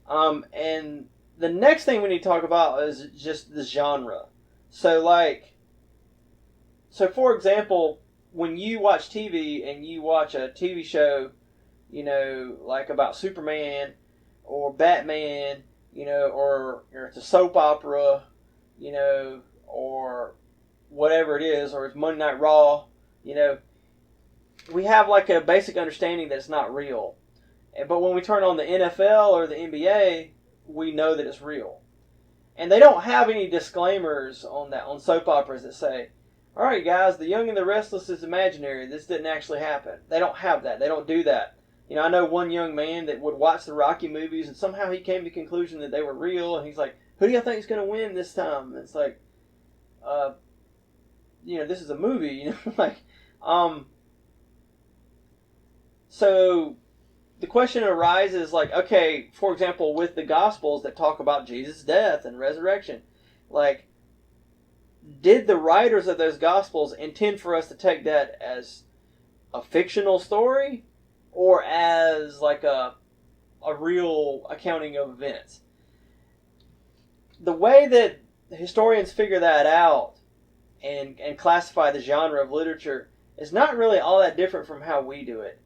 And the next thing we need to talk about is just the genre. So, for example, when you watch TV and you watch a TV show, like about Superman or Batman, or it's a soap opera, or whatever it is, or it's Monday Night Raw, we have like a basic understanding that it's not real. But when we turn on the NFL or the NBA, we know that it's real. And they don't have any disclaimers on soap operas that say, all right, guys, The Young and the Restless is imaginary. This didn't actually happen. They don't have that. They don't do that. I know one young man that would watch the Rocky movies, and somehow he came to the conclusion that they were real, and he's like, who do you think is going to win this time? And it's like, this is a movie, so the question arises, like, okay, for example, with the Gospels that talk about Jesus' death and resurrection, like, did the writers of those Gospels intend for us to take that as a fictional story or as like a real accounting of events? The way that historians figure that out and classify the genre of literature is not really all that different from how we do it.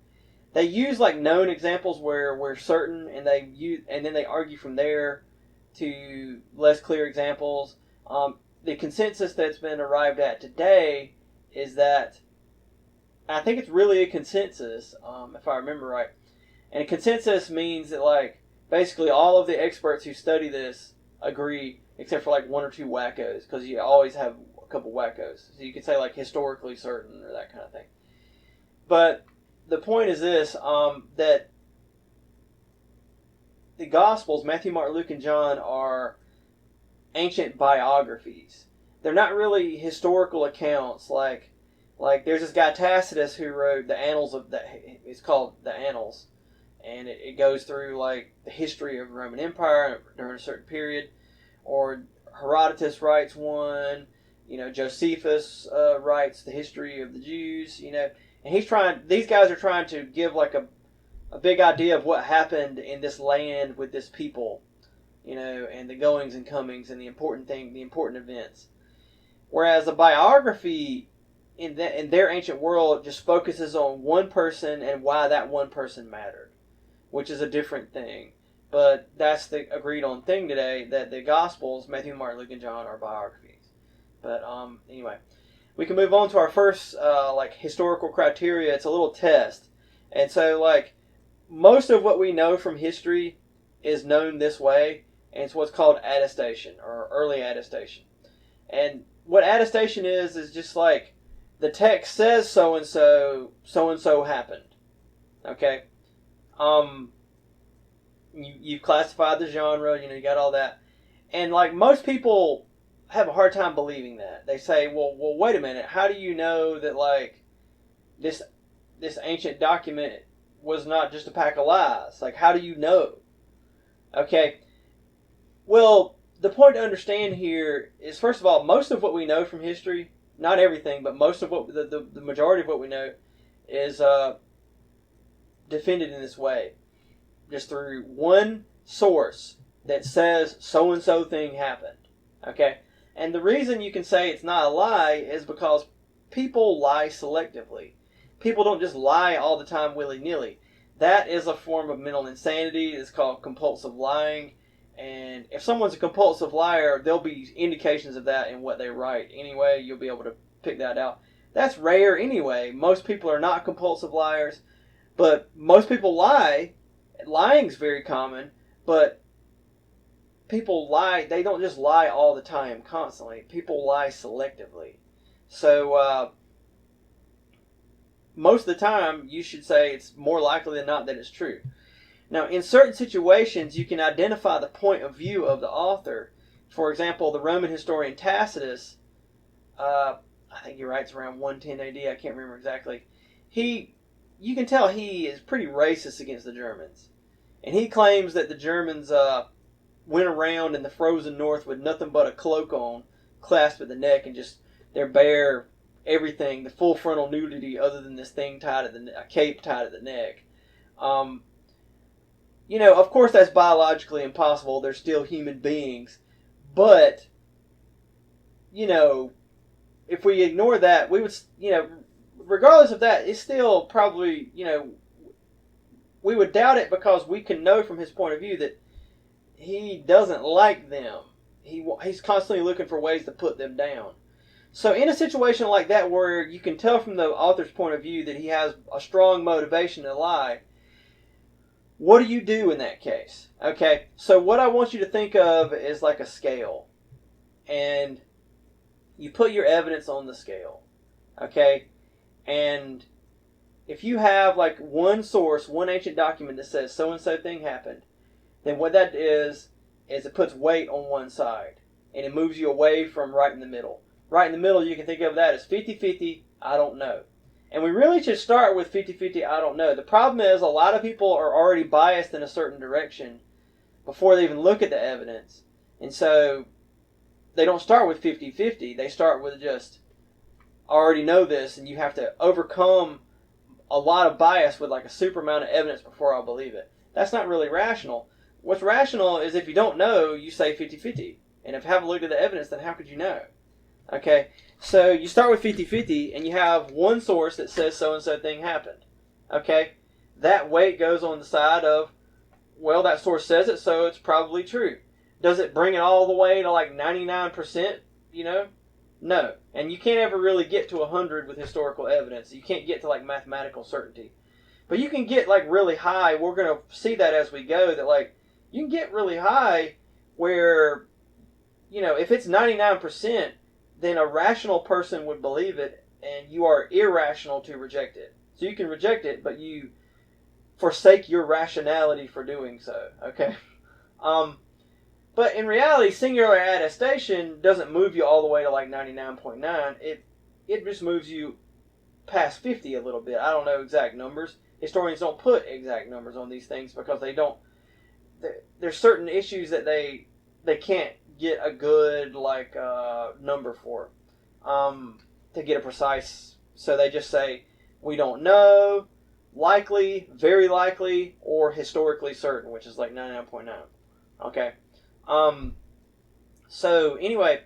They use like known examples where we're certain, and then they argue from there to less clear examples. The consensus that's been arrived at today is that, I think it's really a consensus, if I remember right. And a consensus means that like basically all of the experts who study this agree, except for like one or two wackos, because you always have a couple wackos. So you could say like historically certain or that kind of thing. But the point is this, that the Gospels, Matthew, Mark, Luke, and John, are ancient biographies. They're not really historical accounts. Like there's this guy Tacitus who wrote the Annals of it's called the Annals, and it goes through like the history of the Roman Empire during a certain period. Or Herodotus writes one. Josephus writes the history of the Jews. And these guys are trying to give like a big idea of what happened in this land with this people, and the goings and comings and the important events. Whereas a biography in their ancient world just focuses on one person and why that one person mattered, which is a different thing. But that's the agreed on thing today, that the Gospels, Matthew, Mark, Luke, and John, are biographies. But anyway, we can move on to our first historical criteria. It's a little test. And so like most of what we know from history is known this way, and it's what's called attestation or early attestation. And what attestation is just like the text says so and so happened. Okay? You've classified the genre, you got all that. And like most people have a hard time believing that. They say, well, wait a minute. How do you know that like this ancient document was not just a pack of lies? Like, how do you know? Okay. Well, the point to understand here is, first of all, most of what we know from history, not everything, but most of what the majority of what we know is defended in this way. Just through one source that says so-and-so thing happened. Okay? And the reason you can say it's not a lie is because people lie selectively. People don't just lie all the time willy-nilly. That is a form of mental insanity. It's called compulsive lying. And if someone's a compulsive liar, there'll be indications of that in what they write. Anyway, you'll be able to pick that out. That's rare anyway. Most people are not compulsive liars. But most people lie. Lying's very common, but people lie. They don't just lie all the time, constantly. People lie selectively. So, most of the time, you should say it's more likely than not that it's true. Now, in certain situations, you can identify the point of view of the author. For example, the Roman historian Tacitus, I think he writes around 110 AD, I can't remember exactly. You can tell he is pretty racist against the Germans. And he claims that the Germans went around in the frozen north with nothing but a cloak on, clasped at the neck, and just their bare everything, the full frontal nudity other than this thing tied at a cape tied at the neck. of course that's biologically impossible. They're still human beings. But, if we ignore that, we would, regardless of that, it's still probably, we would doubt it because we can know from his point of view that he doesn't like them. He's constantly looking for ways to put them down. So in a situation like that where you can tell from the author's point of view that he has a strong motivation to lie, what do you do in that case? Okay, so what I want you to think of is like a scale. And you put your evidence on the scale. Okay? And if you have like one source, one ancient document that says so-and-so thing happened, then what that is it puts weight on one side. And it moves you away from right in the middle. Right in the middle, you can think of that as 50-50, I don't know. And we really should start with 50-50, I don't know. The problem is a lot of people are already biased in a certain direction before they even look at the evidence. And so they don't start with 50-50. They start with just, I already know this, and you have to overcome a lot of bias with like a super amount of evidence before I'll believe it. That's not really rational. What's rational is if you don't know, you say 50-50. And if you haven't looked at the evidence, then how could you know? Okay, so you start with 50-50, and you have one source that says so-and-so thing happened. Okay, that weight goes on the side of, well, that source says it, so it's probably true. Does it bring it all the way to like 99%? No. And you can't ever really get to 100 with historical evidence. You can't get to like mathematical certainty. But you can get like really high. We're going to see that as we go, that like you can get really high where, if it's 99%, then a rational person would believe it, and you are irrational to reject it. So you can reject it, but you forsake your rationality for doing so. Okay? But in reality, singular attestation doesn't move you all the way to like 99.9. It just moves you past 50 a little bit. I don't know exact numbers. Historians don't put exact numbers on these things because they don't. There's certain issues that they can't get a good number for to get a precise. So they just say we don't know, likely, very likely, or historically certain, which is like 99.9. Okay. So anyway,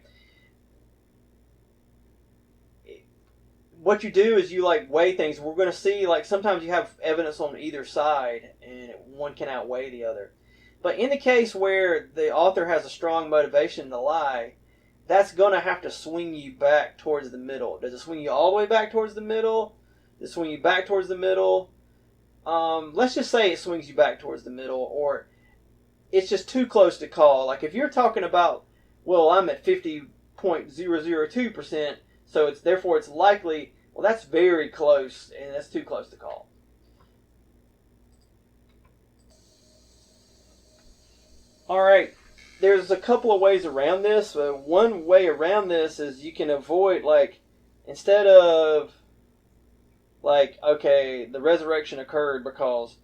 what you do is you like weigh things. We're going to see like sometimes you have evidence on either side and one can outweigh the other. But in the case where the author has a strong motivation to lie, that's going to have to swing you back towards the middle. Does it swing you all the way back towards the middle? Does it swing you back towards the middle? Let's just say it swings you back towards the middle, or it's just too close to call. Like if you're talking about, well, I'm at 50.002%, so therefore it's likely. Well, that's very close, and that's too close to call. All right, there's a couple of ways around this. One way around this is you can avoid, instead of, okay, the resurrection occurred because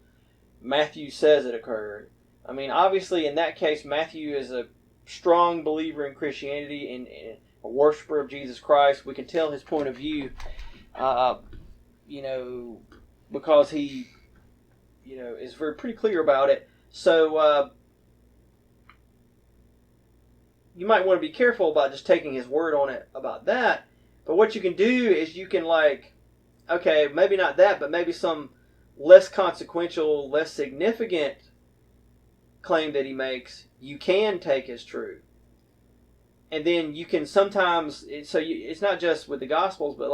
Matthew says it occurred. I mean, obviously, in that case, Matthew is a strong believer in Christianity and a worshiper of Jesus Christ. We can tell his point of view, because he, is pretty clear about it. So, you might want to be careful about just taking his word on it about that. But what you can do is you can okay, maybe not that, but maybe some less consequential, less significant claim that he makes, you can take as true. And then you can sometimes, it's not just with the Gospels, but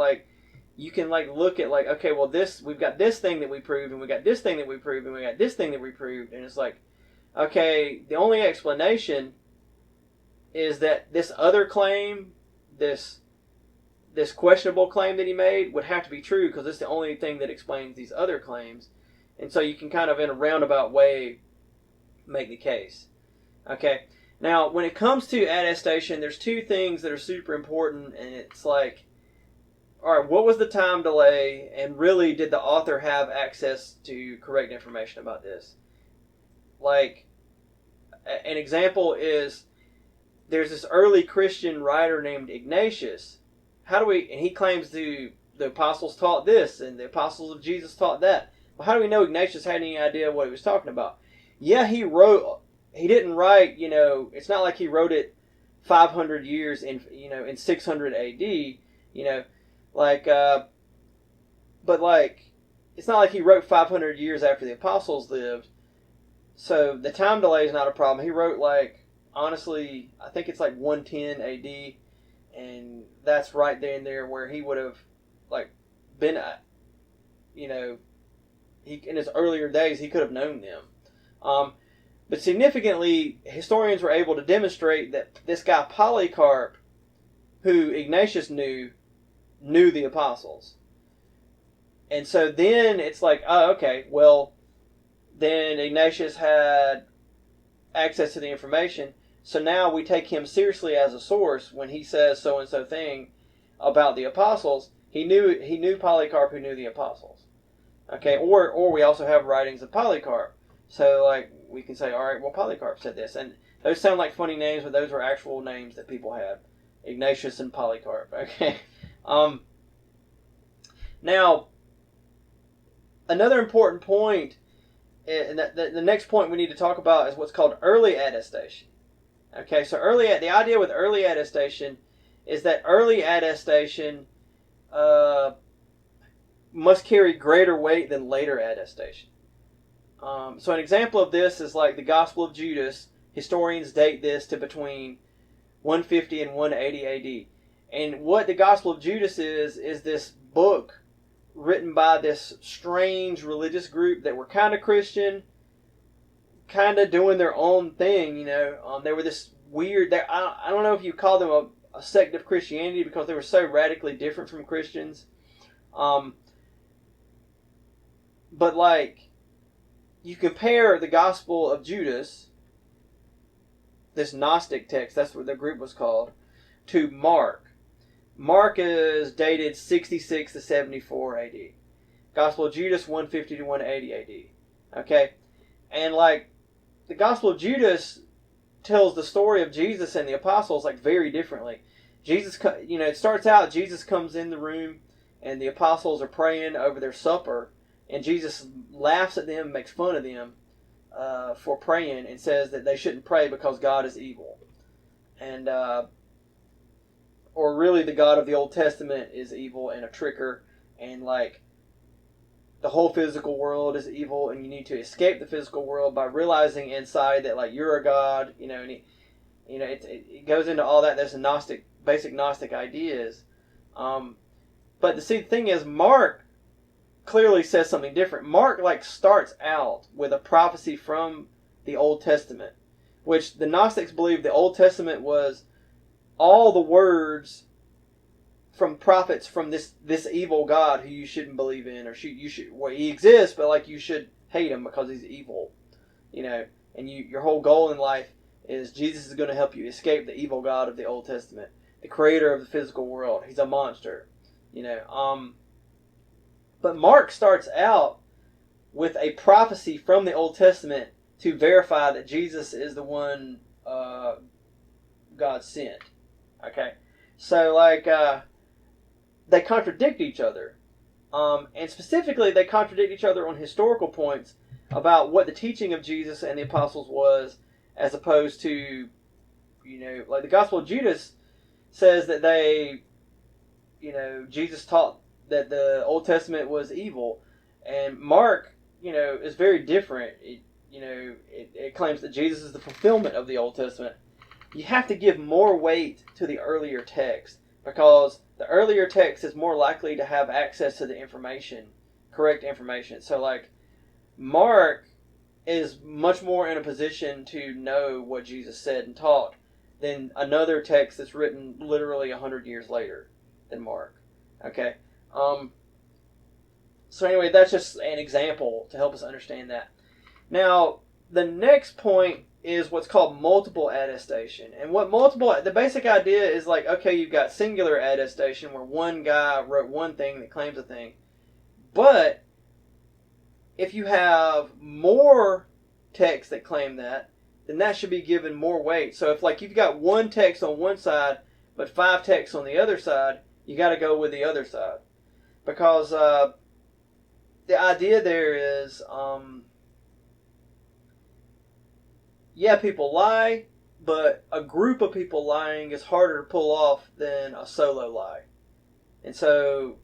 you can look at okay, well we've got this thing that we proved, and we got this thing that we proved, and we got this thing that we proved, and it's okay, the only explanation is that this other claim, this questionable claim that he made would have to be true because it's the only thing that explains these other claims. And so you can kind of in a roundabout way make the case. Okay. Now, when it comes to attestation, there's two things that are super important, and it's all right, what was the time delay, and really did the author have access to correct information about this? An example is, there's this early Christian writer named Ignatius. And he claims the apostles taught this, and the apostles of Jesus taught that. Well, how do we know Ignatius had any idea what he was talking about? yeah, he didn't write, it's not like he wrote it 500 years in 600 AD, you know, like, but like, it's not like he wrote 500 years after the apostles lived. So the time delay is not a problem. He wrote, like, honestly, I think it's like 110 AD, and that's right there and there where he would have, like, been, you know, he in his earlier days he could have known them. But significantly, historians were able to demonstrate that this guy Polycarp, who Ignatius knew the apostles. And so then it's like, oh, okay, well, then Ignatius had access to the information. So now we take him seriously as a source when he says so and so thing about the apostles. He knew Polycarp, who knew the apostles. Okay, or we also have writings of Polycarp. So like we can say, all right, well, Polycarp said this, and those sound like funny names, but those were actual names that people had: Ignatius and Polycarp. Okay. Now, another important point, and the next point we need to talk about is what's called early attestation. Okay, so the idea with early attestation is that early attestation must carry greater weight than later attestation. So an example of this is like the Gospel of Judas. Historians date this to between 150 and 180 AD. And what the Gospel of Judas is this book written by this strange religious group that were kind of Christian, kind of doing their own thing. They were this weird. I don't know if you call them a sect of Christianity because they were so radically different from Christians. But like, you compare the Gospel of Judas, this Gnostic text, that's what the group was called, to Mark. Mark is dated 66 to 74 AD. Gospel of Judas, 150 to 180 AD. Okay? And like, the Gospel of Judas tells the story of Jesus and the apostles like very differently. It starts out, Jesus comes in the room and the apostles are praying over their supper, and Jesus laughs at them, makes fun of them for praying, and says that they shouldn't pray because God is evil. And or really the God of the Old Testament is evil and a tricker, and like the whole physical world is evil, and you need to escape the physical world by realizing inside that like you're a God, and it goes into all that. There's basic Gnostic ideas. But the thing is, Mark clearly says something different. Mark like starts out with a prophecy from the Old Testament, which the Gnostics believed the Old Testament was all the words from prophets from this evil God who you shouldn't believe in, or he exists, but like you should hate him because he's evil, and your whole goal in life is Jesus is going to help you escape the evil God of the Old Testament, the creator of the physical world. He's a monster, But Mark starts out with a prophecy from the Old Testament to verify that Jesus is the one God sent. Okay, so like they contradict each other, and specifically they contradict each other on historical points about what the teaching of Jesus and the apostles was, as opposed to, like the Gospel of Judas says that Jesus taught that the Old Testament was evil, and Mark, is very different. It claims that Jesus is the fulfillment of the Old Testament. You have to give more weight to the earlier text because the earlier text is more likely to have access to the correct information. So like, Mark is much more in a position to know what Jesus said and taught than another text that's written literally 100 years later than Mark. Okay? So anyway, that's just an example to help us understand that. Now, the next point is what's called multiple attestation. And the basic idea is like, okay, you've got singular attestation where one guy wrote one thing that claims a thing. But if you have more texts that claim that, then that should be given more weight. So if like you've got one text on one side, but 5 texts on the other side, you got to go with the other side. Because the idea there is yeah, people lie, but a group of people lying is harder to pull off than a solo lie. And so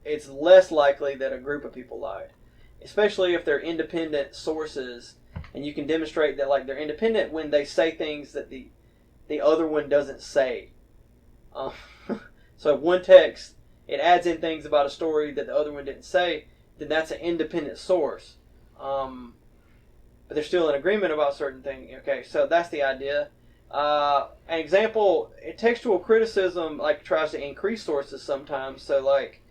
it's less likely that a group of people lied, especially if they're independent sources, and you can demonstrate that like they're independent when they say things that the other one doesn't say. Um, so if one text, it adds in things about a story that the other one didn't say, then that's an independent source. But they're still in agreement about certain things. Okay, so that's the idea. An example, textual criticism like tries to increase sources sometimes. So like,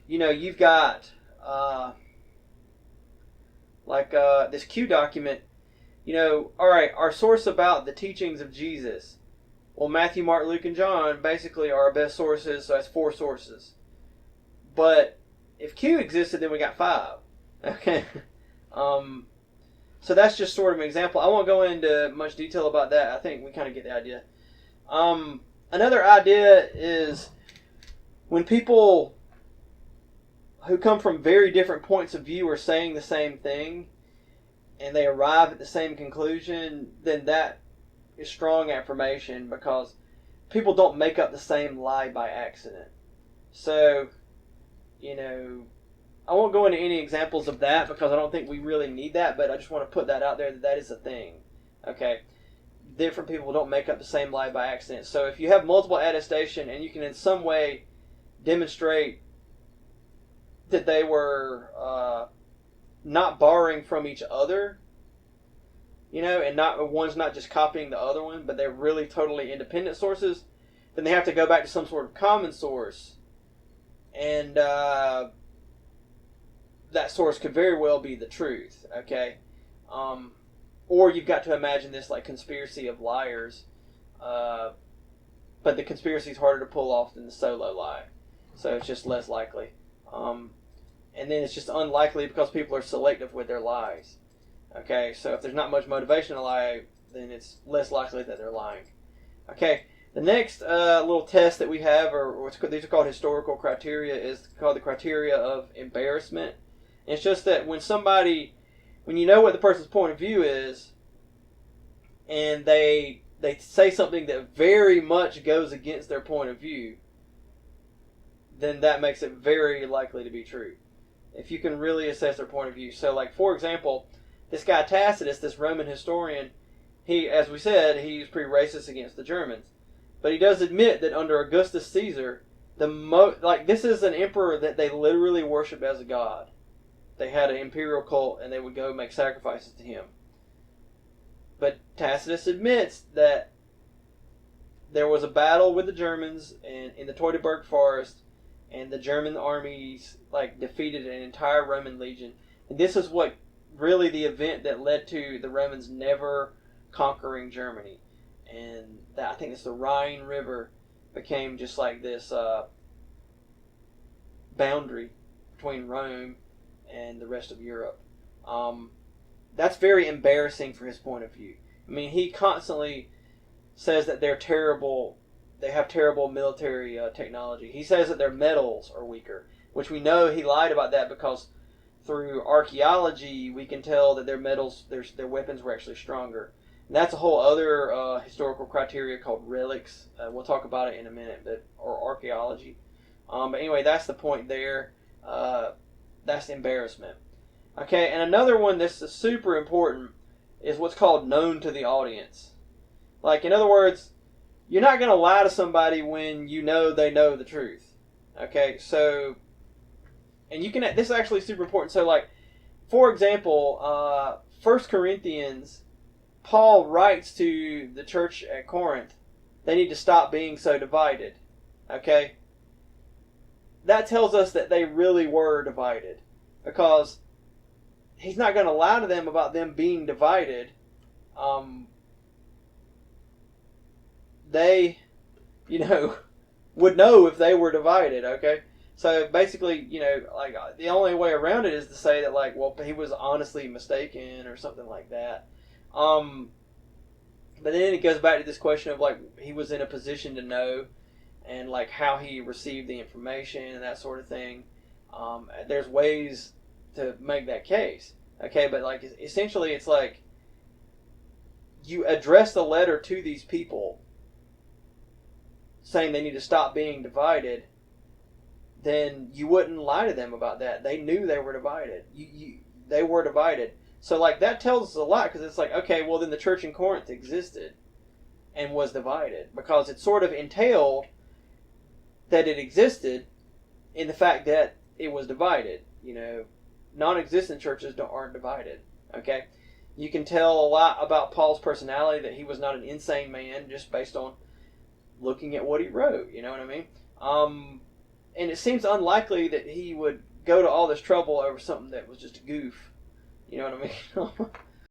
you've got this Q document. All right, our source about the teachings of Jesus. Well, Matthew, Mark, Luke, and John basically are our best sources, so that's 4 sources. But if Q existed, then we got 5. Okay. So that's just sort of an example. I won't go into much detail about that. I think we kind of get the idea. Another idea is when people who come from very different points of view are saying the same thing and they arrive at the same conclusion, then that is strong affirmation, because people don't make up the same lie by accident. So, I won't go into any examples of that because I don't think we really need that, but I just want to put that out there that is a thing. Okay? Different people don't make up the same lie by accident. So if you have multiple attestation and you can in some way demonstrate that they were not borrowing from each other, and one's not just copying the other one, but they're really totally independent sources, then they have to go back to some sort of common source. And that source could very well be the truth, okay? Or you've got to imagine this like conspiracy of liars, but the conspiracy is harder to pull off than the solo lie, so it's just less likely. And then it's just unlikely because people are selective with their lies. Okay, so if there's not much motivation to lie, then it's less likely that they're lying. Okay, the next little test that we have, these are called historical criteria, is called the criteria of embarrassment. And it's just that when you know what the person's point of view is, and they say something that very much goes against their point of view, then that makes it very likely to be true. If you can really assess their point of view. So, like, for example, this guy Tacitus, this Roman historian, he, as we said, he's pretty racist against the Germans. But he does admit that under Augustus Caesar, this is an emperor that they literally worship as a god. They had an imperial cult, and they would go make sacrifices to him. But Tacitus admits that there was a battle with the Germans in the Teutoburg Forest, and the German armies defeated an entire Roman legion. And this is what really the event that led to the Romans never conquering Germany. And I think it's the Rhine River became just like this boundary between Rome and the rest of Europe. That's very embarrassing for his point of view. I mean, he constantly says that they're terrible. They have terrible military technology. He says that their metals are weaker, which we know he lied about that because through archaeology we can tell that their metals, their weapons were actually stronger. And that's a whole other historical criteria called relics. We'll talk about it in a minute, or archaeology. But anyway, that's the point there. That's embarrassment. Okay, and another one that's super important is what's called known to the audience. Like, in other words, you're not going to lie to somebody when you know they know the truth. Okay, so, and this is actually super important. So, like, for example, 1 Corinthians, Paul writes to the church at Corinth, they need to stop being so divided. Okay? That tells us that they really were divided, because he's not going to lie to them about them being divided. They, would know if they were divided, okay? So basically, the only way around it is to say that, he was honestly mistaken or something like that. But then it goes back to this question of, he was in a position to know, and, how he received the information and that sort of thing. There's ways to make that case, okay? But, essentially it's you address the letter to these people saying they need to stop being divided, then you wouldn't lie to them about that. They knew they were divided. They were divided. So like that tells us a lot, because it's like, okay, well then the church in Corinth existed and was divided, because it sort of entailed that it existed in the fact that it was divided. You know, non-existent churches aren't divided. Okay, you can tell a lot about Paul's personality, that he was not an insane man just based on looking at what he wrote. You know what I mean? And it seems unlikely that he would go to all this trouble over something that was just a goof. You know what I mean?